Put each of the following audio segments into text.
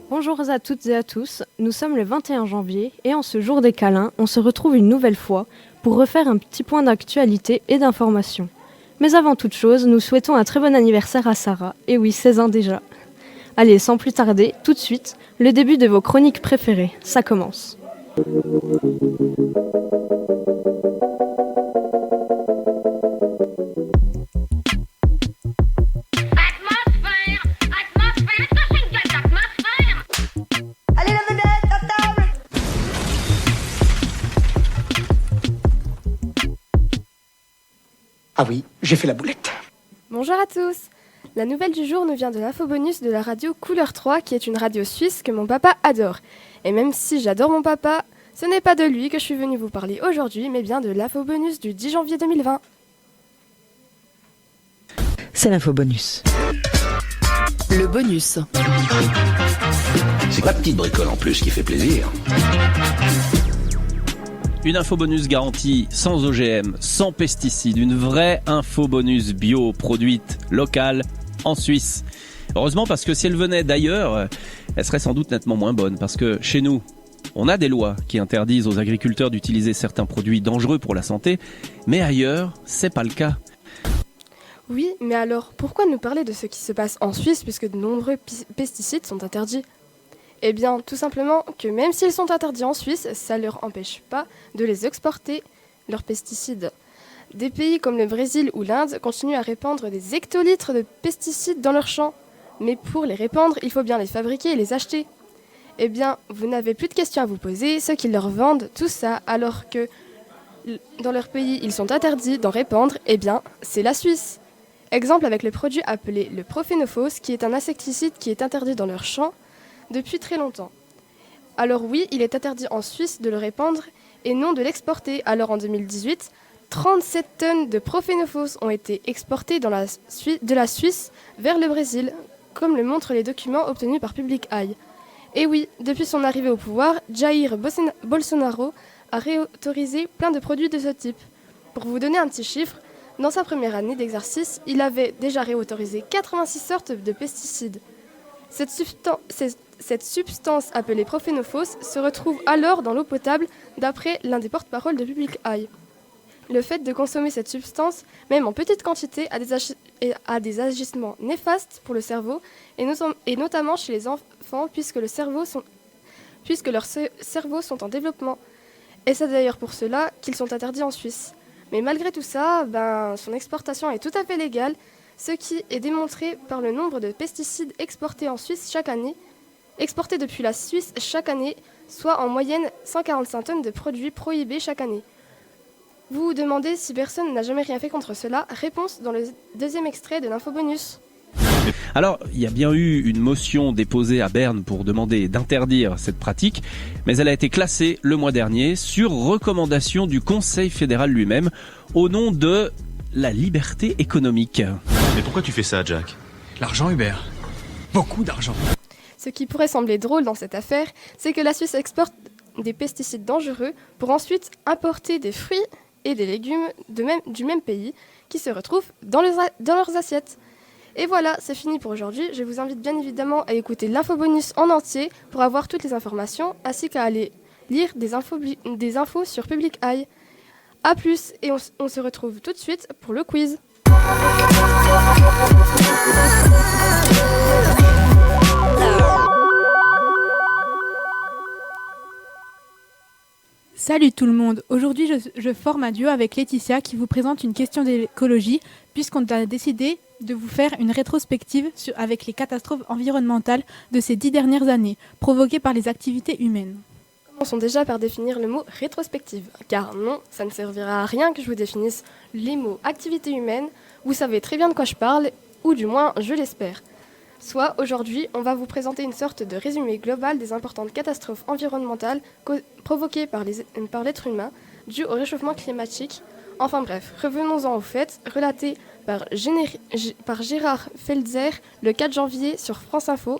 Bonjour à toutes et à tous, nous sommes le 21 janvier et en ce jour des câlins, on se retrouve une nouvelle fois pour refaire un petit point d'actualité et d'information. Mais avant toute chose, nous souhaitons un très bon anniversaire à Sarah, et oui, 16 ans déjà. Allez, sans plus tarder, tout de suite, le début de vos chroniques préférées, ça commence. Ah oui, j'ai fait la boulette. Bonjour à tous. La nouvelle du jour nous vient de l'infobonus de la radio Couleur 3, qui est une radio suisse que mon papa adore. Et même si j'adore mon papa, ce n'est pas de lui que je suis venue vous parler aujourd'hui, mais bien de l'infobonus du 10 janvier 2020. C'est l'infobonus. Le bonus. C'est la petite bricole en plus qui fait plaisir. Une infobonus garantie sans OGM, sans pesticides, une vraie infobonus bio produite locale en Suisse. Heureusement, parce que si elle venait d'ailleurs, elle serait sans doute nettement moins bonne, parce que chez nous, on a des lois qui interdisent aux agriculteurs d'utiliser certains produits dangereux pour la santé, mais ailleurs, c'est pas le cas. Oui, mais alors pourquoi nous parler de ce qui se passe en Suisse puisque de nombreux pesticides sont interdits ? Eh bien, tout simplement que même s'ils sont interdits en Suisse, ça ne leur empêche pas de les exporter, leurs pesticides. Des pays comme le Brésil ou l'Inde continuent à répandre des hectolitres de pesticides dans leurs champs. Mais pour les répandre, il faut bien les fabriquer et les acheter. Eh bien, vous n'avez plus de questions à vous poser, ceux qui leur vendent tout ça alors que dans leur pays ils sont interdits d'en répandre, eh bien, c'est la Suisse. Exemple avec le produit appelé le prophénophos, qui est un insecticide qui est interdit dans leurs champs depuis très longtemps. Alors oui, il est interdit en Suisse de le répandre et non de l'exporter. Alors en 2018, 37 tonnes de prophénophos ont été exportées de la Suisse vers le Brésil, comme le montrent les documents obtenus par Public Eye. Et oui, depuis son arrivée au pouvoir, Jair Bolsonaro a réautorisé plein de produits de ce type. Pour vous donner un petit chiffre, dans sa première année d'exercice, il avait déjà réautorisé 86 sortes de pesticides. Cette substance appelée prophénophos se retrouve alors dans l'eau potable, d'après l'un des porte-paroles de Public Eye. Le fait de consommer cette substance, même en petite quantité, a des agissements néfastes pour le cerveau, et notamment chez les enfants, puisque leurs cerveaux sont en développement. Et c'est d'ailleurs pour cela qu'ils sont interdits en Suisse. Mais malgré tout ça, son exportation est tout à fait légale, ce qui est démontré par le nombre de pesticides exportés en Suisse chaque année, exportés depuis la Suisse chaque année, soit en moyenne 145 tonnes de produits prohibés chaque année. Vous vous demandez si personne n'a jamais rien fait contre cela ? Réponse dans le deuxième extrait de l'infobonus. Alors, il y a bien eu une motion déposée à Berne pour demander d'interdire cette pratique, mais elle a été classée le mois dernier sur recommandation du Conseil fédéral lui-même, au nom de la liberté économique. Mais pourquoi tu fais ça, Jack ? L'argent, Hubert. Beaucoup d'argent. Ce qui pourrait sembler drôle dans cette affaire, c'est que la Suisse exporte des pesticides dangereux pour ensuite importer des fruits et des légumes du même pays qui se retrouvent dans leurs assiettes. Et voilà, c'est fini pour aujourd'hui. Je vous invite bien évidemment à écouter l'infobonus en entier pour avoir toutes les informations, ainsi qu'à aller lire des infos sur Public Eye. A plus, et on se retrouve tout de suite pour le quiz. Salut tout le monde, aujourd'hui je forme un duo avec Laetitia qui vous présente une question d'écologie puisqu'on a décidé de vous faire une rétrospective avec les catastrophes environnementales de ces 10 dernières années provoquées par les activités humaines. Commençons déjà par définir le mot rétrospective, car non, ça ne servira à rien que je vous définisse les mots activité humaine, vous savez très bien de quoi je parle, ou du moins je l'espère. Soit aujourd'hui, on va vous présenter une sorte de résumé global des importantes catastrophes environnementales provoquées par l'être humain, dues au réchauffement climatique. Enfin bref, revenons-en aux faits, relatés par Gérard Felzer le 4 janvier sur France Info.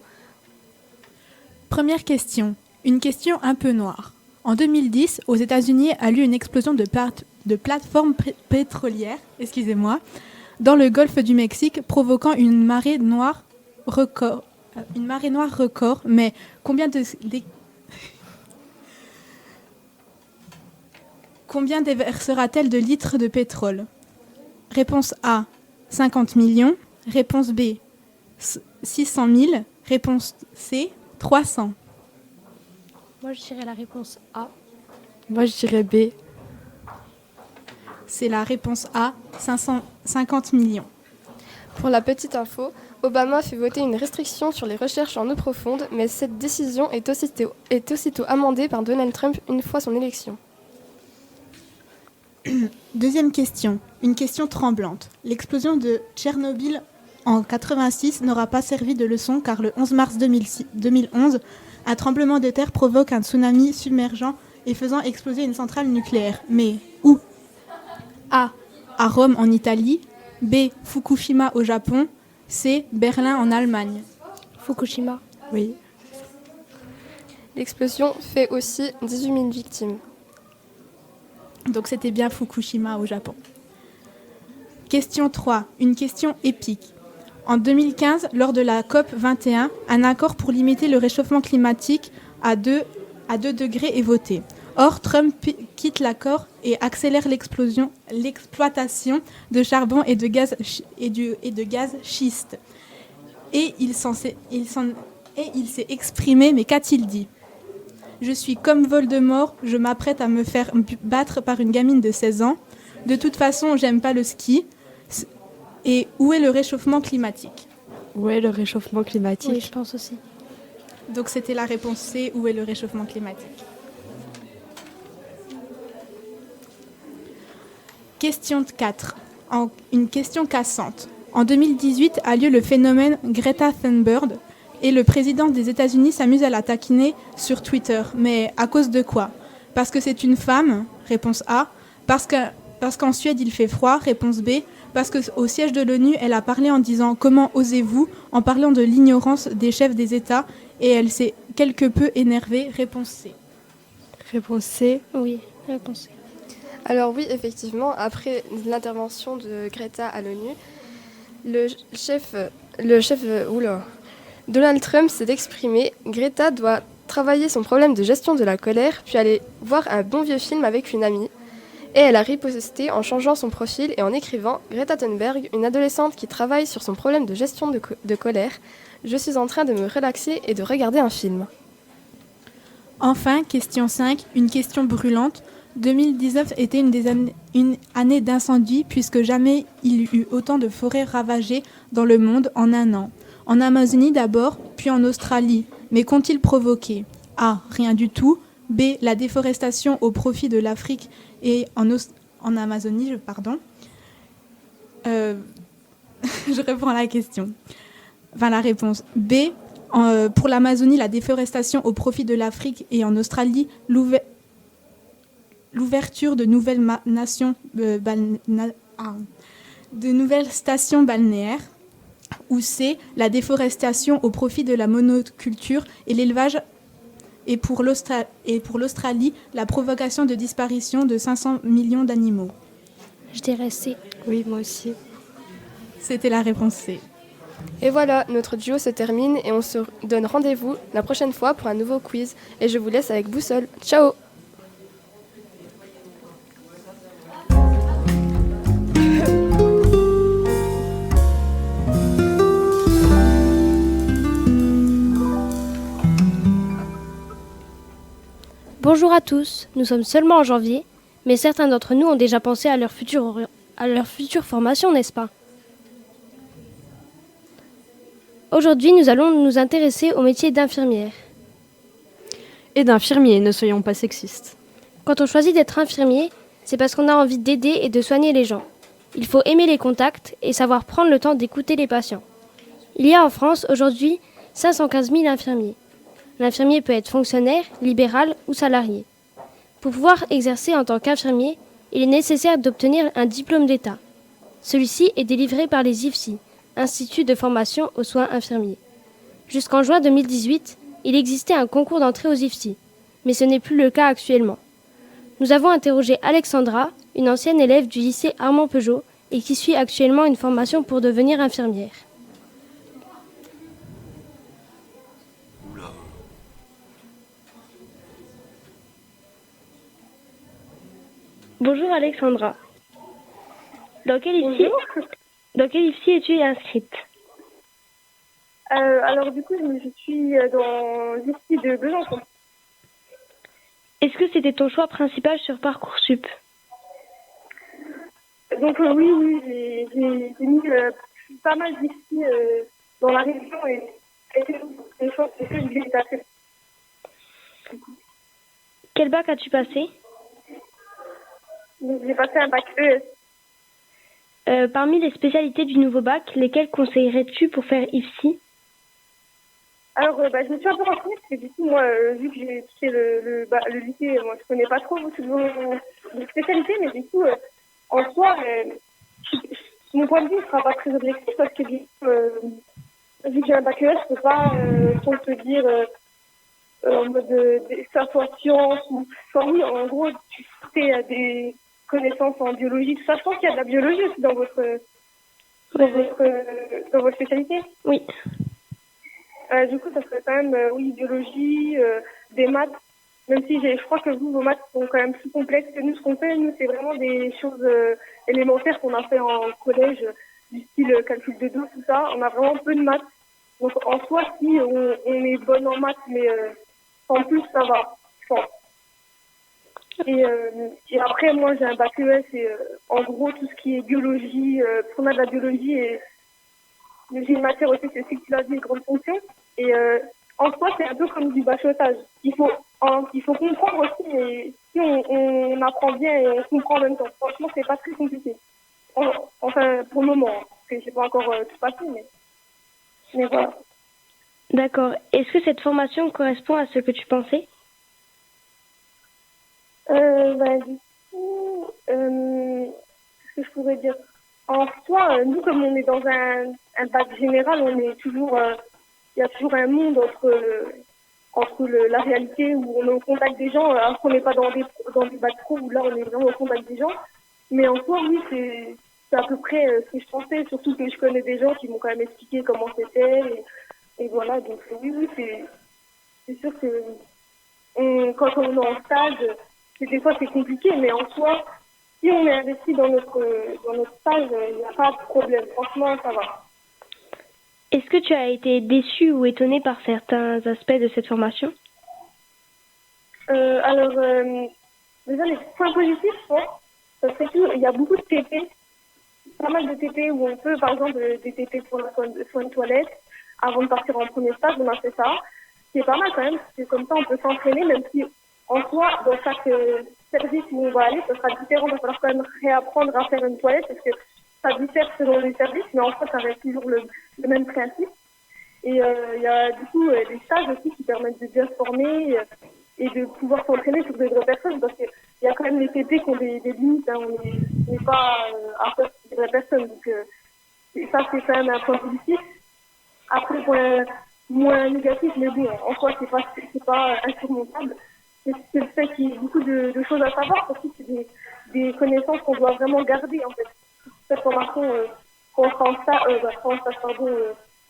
Première question, une question un peu noire. En 2010, aux États-Unis a lieu une explosion de plateformes pétrolières, dans le golfe du Mexique, provoquant une marée noire record une marée noire record, mais combien déversera-t-elle de litres de pétrole? Réponse A, 50 millions. Réponse B, 600 000. Réponse C, 300. Moi, je dirais la réponse A. Moi, je dirais B. C'est la réponse A, 550 millions. Pour la petite info, Obama fait voter une restriction sur les recherches en eau profonde, mais cette décision est aussitôt amendée par Donald Trump une fois son élection. Deuxième question, une question tremblante. L'explosion de Tchernobyl en 86 n'aura pas servi de leçon car le 11 mars 2011, un tremblement de terre provoque un tsunami submergeant et faisant exploser une centrale nucléaire. Mais où? A. À Rome en Italie. B. Fukushima au Japon. C. Berlin en Allemagne. Fukushima. Oui. L'explosion fait aussi 18 000 victimes. Donc c'était bien Fukushima au Japon. Question 3, une question épique. En 2015, lors de la COP 21, un accord pour limiter le réchauffement climatique à 2 degrés est voté. Or, Trump quitte l'accord et accélère l'exploitation de charbon et de gaz schiste. Et il s'est exprimé, mais qu'a-t-il dit? Je suis comme Voldemort, je m'apprête à me faire battre par une gamine de 16 ans. De toute façon, j'aime pas le ski. Et où est le réchauffement climatique? Où est le réchauffement climatique? Oui, je pense aussi. Donc c'était la réponse C, où est le réchauffement climatique? Question 4, une question cassante. En 2018 a lieu le phénomène Greta Thunberg et le président des États-Unis s'amuse à la taquiner sur Twitter. Mais à cause de quoi? Parce que c'est une femme, réponse A. Parce qu'en Suède il fait froid, réponse B. Parce qu'au siège de l'ONU, elle a parlé en disant « Comment osez-vous ?» en parlant de l'ignorance des chefs des États et elle s'est quelque peu énervée, réponse C. Réponse C. Oui, réponse C. Alors oui, effectivement, après l'intervention de Greta à l'ONU, Donald Trump s'est exprimé. Greta doit travailler son problème de gestion de la colère, puis aller voir un bon vieux film avec une amie. Et elle a riposté en changeant son profil et en écrivant « Greta Thunberg, une adolescente qui travaille sur son problème de gestion de colère. Je suis en train de me relaxer et de regarder un film. » Enfin, question 5, une question brûlante. 2019 était une année d'incendie puisque jamais il y eut autant de forêts ravagées dans le monde en un an. En Amazonie d'abord, puis en Australie. Mais qu'ont-ils provoqué? A. Rien du tout. B. La déforestation au profit de l'Afrique et en Amazonie, Je reprends la question. Enfin, la réponse. B. Pour l'Amazonie, la déforestation au profit de l'Afrique et en Australie, l'ouverture de nouvelles de nouvelles stations balnéaires. Ou C. La déforestation au profit de la monoculture et l'élevage. Et pour l'Australie, la provocation de disparition de 500 millions d'animaux. Je dirais C. Oui, moi aussi. C'était la réponse C. Et voilà, notre duo se termine et on se donne rendez-vous la prochaine fois pour un nouveau quiz. Et je vous laisse avec Boussole. Ciao! Bonjour à tous, nous sommes seulement en janvier, mais certains d'entre nous ont déjà pensé à leur future formation, n'est-ce pas? Aujourd'hui, nous allons nous intéresser au métier d'infirmière. Et d'infirmier, ne soyons pas sexistes. Quand on choisit d'être infirmier, c'est parce qu'on a envie d'aider et de soigner les gens. Il faut aimer les contacts et savoir prendre le temps d'écouter les patients. Il y a en France aujourd'hui 515 000 infirmiers. L'infirmier peut être fonctionnaire, libéral ou salarié. Pour pouvoir exercer en tant qu'infirmier, il est nécessaire d'obtenir un diplôme d'État. Celui-ci est délivré par les IFSI, Institut de formation aux soins infirmiers. Jusqu'en juin 2018, il existait un concours d'entrée aux IFSI, mais ce n'est plus le cas actuellement. Nous avons interrogé Alexandra, une ancienne élève du lycée Armand Peugeot et qui suit actuellement une formation pour devenir infirmière. Bonjour Alexandra. Dans quel IFSI es-tu inscrite? Alors du coup, je suis dans l'IFSI de Besançon. Est-ce que c'était ton choix principal sur Parcoursup? Donc oui, j'ai mis pas mal d'IFSI dans la région et c'est une chose que je voulais passer. Quel bac as-tu passé? Donc, j'ai passé un bac ES. Parmi les spécialités du nouveau bac, lesquelles conseillerais-tu pour faire IFSI? Alors, je me suis un peu renseignée parce que du coup, moi, vu que j'ai quitté le lycée, moi, je connais pas trop beaucoup de spécialités, mais du coup, en soi, mon point de vue ne sera pas très objectif parce que du coup, vu que j'ai un bac ES, je peux pas trop te dire en mode que ça soit science ou oui, en gros, tu fais des connaissances en biologie, tout ça. Je pense qu'il y a de la biologie aussi dans votre spécialité. Oui. Du coup, ça serait quand même, oui, biologie, des maths, même si je crois que vos maths sont quand même plus complexes que nous. Ce qu'on fait, nous, c'est vraiment des choses élémentaires qu'on a fait en collège, du style calcul de dos, tout ça. On a vraiment peu de maths. Donc, en soi, si on est bonne en maths, mais en plus, ça va, je pense. Et après, moi, j'ai un bac ES et en gros, tout ce qui est biologie, on a de la biologie et j'ai une matière aussi, c'est cyclologie et grande fonction. Et en soi, c'est un peu comme du bachotage. Il faut comprendre aussi, et si on apprend bien et on comprend en même temps. Franchement, c'est pas très compliqué. Enfin, pour le moment, hein, parce que j'ai pas encore tout passé, mais voilà. D'accord. Est-ce que cette formation correspond à ce que tu pensais? Du coup, qu'est-ce que je pourrais dire? En soi, nous, comme on est dans un bac général, on est toujours, il y a toujours un monde entre la réalité où on est au contact des gens, alors qu'on n'est pas dans des bacs pro où là on est vraiment au contact des gens. Mais en soi, oui, c'est à peu près ce que je pensais, surtout que je connais des gens qui m'ont quand même expliqué comment c'était et voilà. Donc oui, c'est sûr que quand on est en stage, des fois c'est compliqué, mais en soi, si on est investi dans notre stage, il n'y a pas de problème. Franchement, ça va. Est-ce que tu as été déçu ou étonné par certains aspects de cette formation? Alors, déjà, les points positifs, je pense, ça serait qu'il y a beaucoup de TP, pas mal de TP où on peut, par exemple, des TP pour le soin de toilette. Avant de partir en premier stage, on a fait ça. C'est pas mal quand même, parce que comme ça, on peut s'entraîner, même si en soi, dans chaque service où on va aller, ça sera différent. Il va falloir quand même réapprendre à faire une toilette, parce que ça diffère selon les services, mais en fait, ça reste toujours le même principe. Et il y a du coup des stages aussi qui permettent de bien se former et de pouvoir s'entraîner sur des vraies personnes, parce qu'il y a quand même les TP qui ont des limites, hein. On n'est pas à faire des vraies personnes. Donc ça, c'est quand même un point positif. Après, point moins négatif, mais bon, en soi, c'est pas insurmontable. C'est le fait qu'il y ait beaucoup de choses à savoir, parce que c'est des connaissances qu'on doit vraiment garder, en fait. Cette formation, quand on sera quand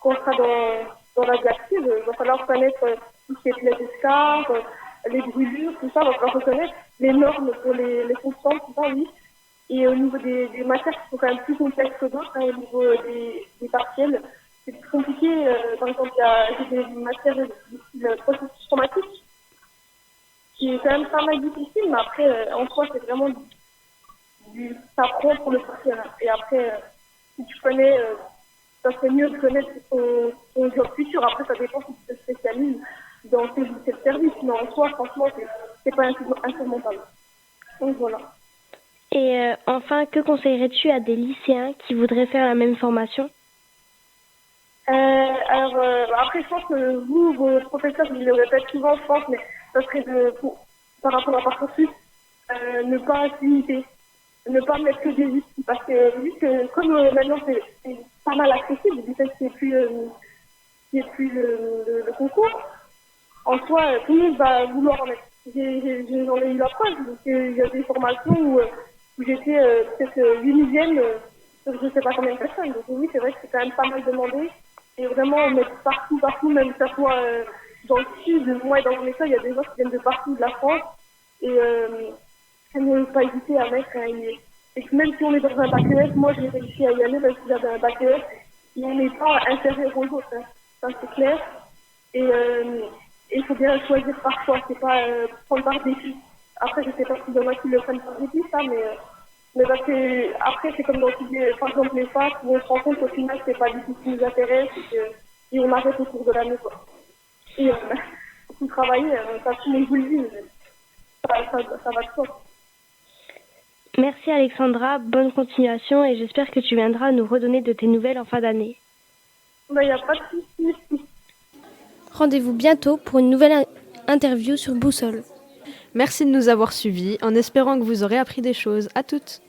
on sera dans la vie active, il va falloir connaître tout ce qui est les escarres, les brûlures, tout ça, il va falloir reconnaître les normes pour les constantes, tout ça, oui. Et au niveau des matières qui sont quand même plus complexes que d'autres, hein, au niveau des partiels, c'est plus compliqué. Par exemple, il y a des matières de processus traumatique, qui est quand même pas mal difficile, mais après, en soi, c'est vraiment ça prend pour le partiel. Et après, si tu connais, ça serait mieux de connaître ton job futur. Après, ça dépend si tu te spécialises dans tel ou tel service. Mais en soi, franchement, c'est pas insurmontable. Donc voilà. Et enfin, que conseillerais-tu à des lycéens qui voudraient faire la même formation? Après, je pense que vous, vos professeurs, vous le répétez souvent, je pense, mais ça serait par rapport à Parcoursup, ne pas limiter, ne pas mettre que des outils, parce que vu que comme maintenant c'est pas mal accessible, du fait que c'est plus le concours, en soi, tout le monde va vouloir en mettre. J'en ai eu la preuve, donc il y a des formations où j'étais peut-être 8e sur je sais pas combien de personnes. Donc oui, c'est vrai que c'est quand même pas mal demandé. Et vraiment mettre partout, même que ça soit dans le sud, moi et dans mon école, il y a des gens qui viennent de partout de la France. Et ne pas hésiter à mettre et que même si on est dans un bac ES, moi j'ai réussi à y aller parce que j'avais un bac ES, et on n'est pas inférieur aux autres, hein. Ça c'est clair. Et il faut bien choisir par choix, c'est pas prendre par défi. Après, je sais pas si demain qui le prennent par défi, ça, mais parce que après c'est comme dans tous les, par exemple les facs où on se rend compte qu'au final c'est pas du tout ce qui nous intéresse et on arrête au cours de l'année, quoi. Et pour travailler, ça tout le monde vous le dit, mais ça va de soi. Merci Alexandra, bonne continuation et j'espère que tu viendras nous redonner de tes nouvelles en fin d'année. Il n'y a pas de souci. Rendez-vous bientôt pour une nouvelle interview sur Boussole. Merci de nous avoir suivis, en espérant que vous aurez appris des choses. À toutes!